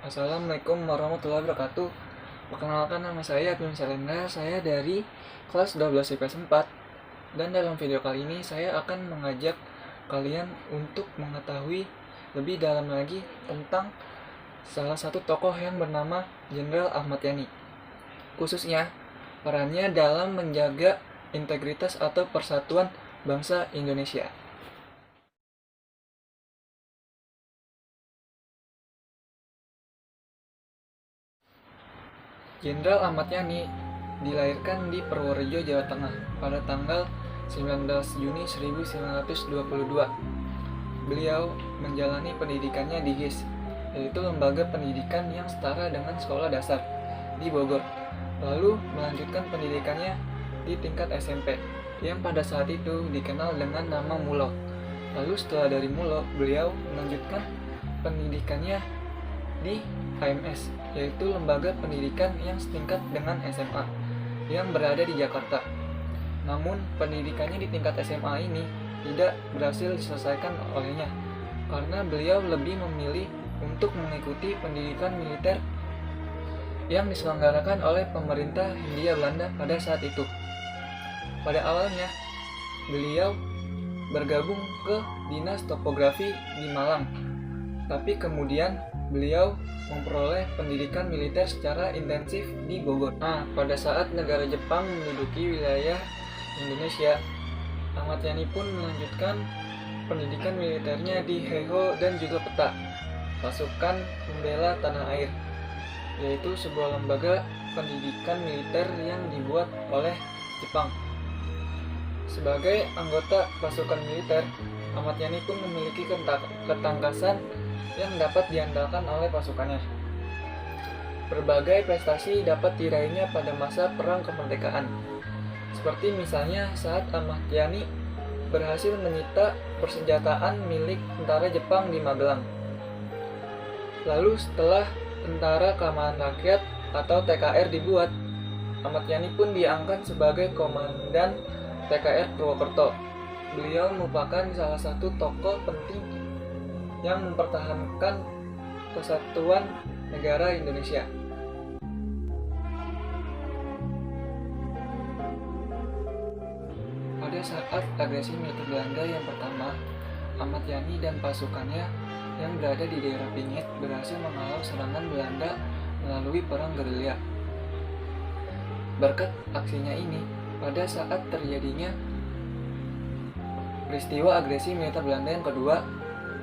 Assalamualaikum warahmatullahi wabarakatuh. Perkenalkan, nama saya Bim Selendra, saya dari kelas 12 IPS 4. Dan dalam video kali ini saya akan mengajak kalian untuk mengetahui lebih dalam lagi tentang salah satu tokoh yang bernama Jenderal Ahmad Yani. Khususnya perannya dalam menjaga integritas atau persatuan bangsa Indonesia. Jenderal Ahmad Yani dilahirkan di Purworejo, Jawa Tengah pada tanggal 19 Juni 1922. Beliau menjalani pendidikannya di GIS, yaitu lembaga pendidikan yang setara dengan sekolah dasar di Bogor. Lalu melanjutkan pendidikannya di tingkat SMP, yang pada saat itu dikenal dengan nama Mulo. Lalu setelah dari Mulo, beliau melanjutkan pendidikannya di HMS, yaitu lembaga pendidikan yang setingkat dengan SMA yang berada di Jakarta. Namun pendidikannya di tingkat SMA ini tidak berhasil diselesaikan olehnya karena beliau lebih memilih untuk mengikuti pendidikan militer yang diselenggarakan oleh pemerintah Hindia Belanda pada saat itu. Pada awalnya beliau bergabung ke Dinas Topografi di Malang, tapi kemudian beliau memperoleh pendidikan militer secara intensif di Bogor. Pada saat negara Jepang menduduki wilayah Indonesia, Ahmad Yani pun melanjutkan pendidikan militernya di Heiho dan juga PETA, Pasukan Pembela Tanah Air, yaitu sebuah lembaga pendidikan militer yang dibuat oleh Jepang. Sebagai anggota pasukan militer, Ahmad Yani pun memiliki ketangkasan yang dapat diandalkan oleh pasukannya. Berbagai prestasi dapat diraihnya pada masa Perang Kemerdekaan, seperti misalnya saat Ahmad Yani berhasil menyita persenjataan milik tentara Jepang di Magelang. Lalu setelah Tentara Keamanan Rakyat atau TKR dibuat, Ahmad Yani pun diangkat sebagai Komandan TKR Purwokerto. Beliau merupakan salah satu tokoh penting yang mempertahankan kesatuan negara Indonesia. Pada saat agresi militer Belanda yang pertama, Ahmad Yani dan pasukannya yang berada di daerah Pingit berhasil menghalau serangan Belanda melalui perang gerilya. Berkat aksinya ini, pada saat terjadinya peristiwa agresi militer Belanda yang kedua,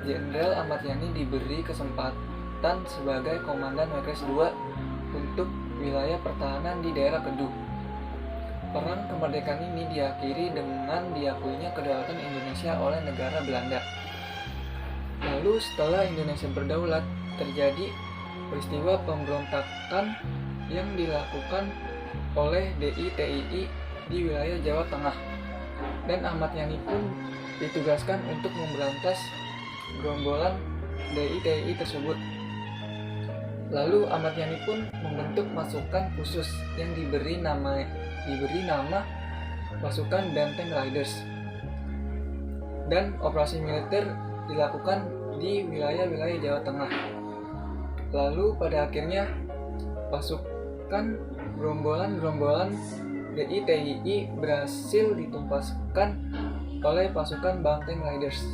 Jenderal Ahmad Yani diberi kesempatan sebagai Komandan Wekres II untuk wilayah pertahanan di daerah Kedu. Perang kemerdekaan ini diakhiri dengan diakuinya kedaulatan Indonesia oleh negara Belanda. Lalu setelah Indonesia berdaulat, terjadi peristiwa pemberontakan yang dilakukan oleh DITII di wilayah Jawa Tengah. Dan Ahmad Yani pun ditugaskan untuk memberantas gerombolan DITII tersebut. Lalu Ahmad Yani pun membentuk pasukan khusus yang diberi nama pasukan Benteng Riders. Dan operasi militer dilakukan di wilayah-wilayah Jawa Tengah. Lalu pada akhirnya pasukan gerombolan DITII berhasil ditumpaskan oleh pasukan Benteng Riders.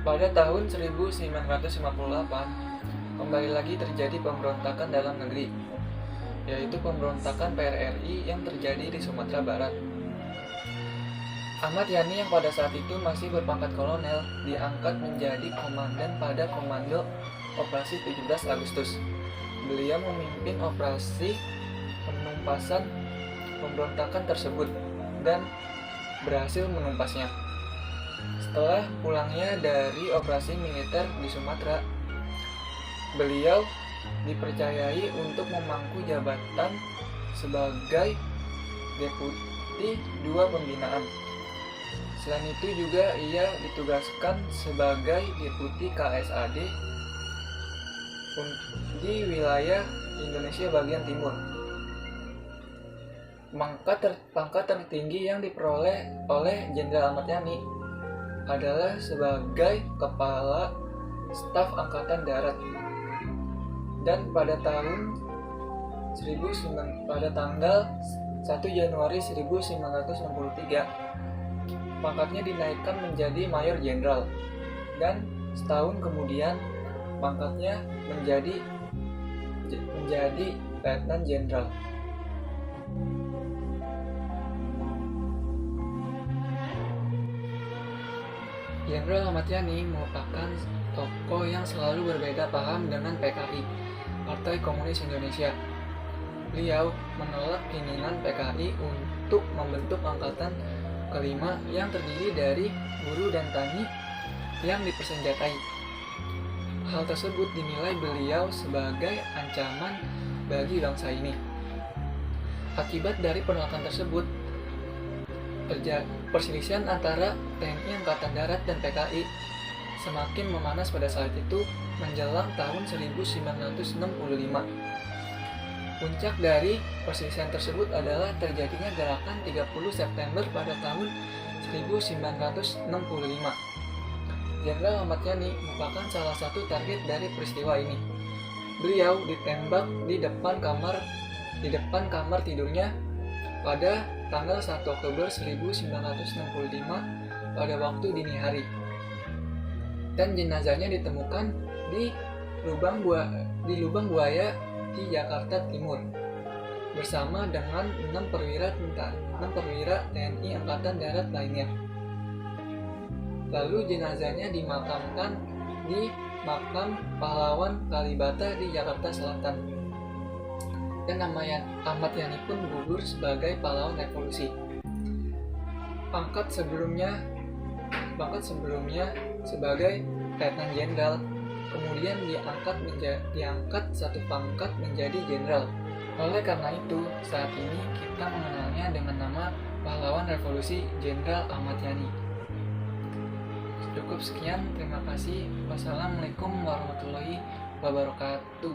Pada tahun 1958, kembali lagi terjadi pemberontakan dalam negeri, yaitu pemberontakan PRRI yang terjadi di Sumatera Barat. Ahmad Yani yang pada saat itu masih berpangkat kolonel diangkat menjadi komandan pada Komando Operasi 17 Agustus. Beliau memimpin operasi penumpasan pemberontakan tersebut dan berhasil menumpasnya. Setelah pulangnya dari operasi militer di Sumatera, beliau dipercayai untuk memangku jabatan sebagai Deputi 2 Pembinaan. Selain itu juga ia ditugaskan sebagai Deputi KSAD di wilayah Indonesia bagian timur. Pangkat tertinggi yang diperoleh oleh Jenderal Ahmad Yani adalah sebagai Kepala Staf Angkatan Darat. Dan pada tanggal 1 Januari 1963, pangkatnya dinaikkan menjadi Mayor Jenderal, dan setahun kemudian pangkatnya menjadi Letnan Jenderal. Jenderal Ahmad Yani merupakan tokoh yang selalu berbeda paham dengan PKI, Partai Komunis Indonesia. Beliau menolak keinginan PKI untuk membentuk angkatan kelima yang terdiri dari buruh dan tani yang dipersenjatai. Hal tersebut dinilai beliau sebagai ancaman bagi bangsa ini. Akibat dari penolakan tersebut, perselisihan antara TNI Angkatan Darat dan PKI semakin memanas pada saat itu menjelang tahun 1965. Puncak dari perselisihan tersebut adalah terjadinya gerakan 30 September pada tahun 1965. Jenderal Ahmad Yani merupakan salah satu target dari peristiwa ini. Beliau ditembak di depan kamar tidurnya pada tanggal 1 Oktober 1965 pada waktu dini hari. Dan jenazahnya ditemukan di lubang buaya di Jakarta Timur bersama dengan 6 perwira TNI Angkatan Darat lainnya. Lalu jenazahnya dimakamkan di Makam Pahlawan Kalibata di Jakarta Selatan. Dan Ahmad Yani pun gugur sebagai pahlawan revolusi. Pangkat sebelumnya sebagai Letnan Jenderal, kemudian diangkat satu pangkat menjadi jenderal. Oleh karena itu, saat ini kita mengenalnya dengan nama pahlawan revolusi Jenderal Ahmad Yani. Cukup sekian, terima kasih. Wassalamualaikum warahmatullahi wabarakatuh.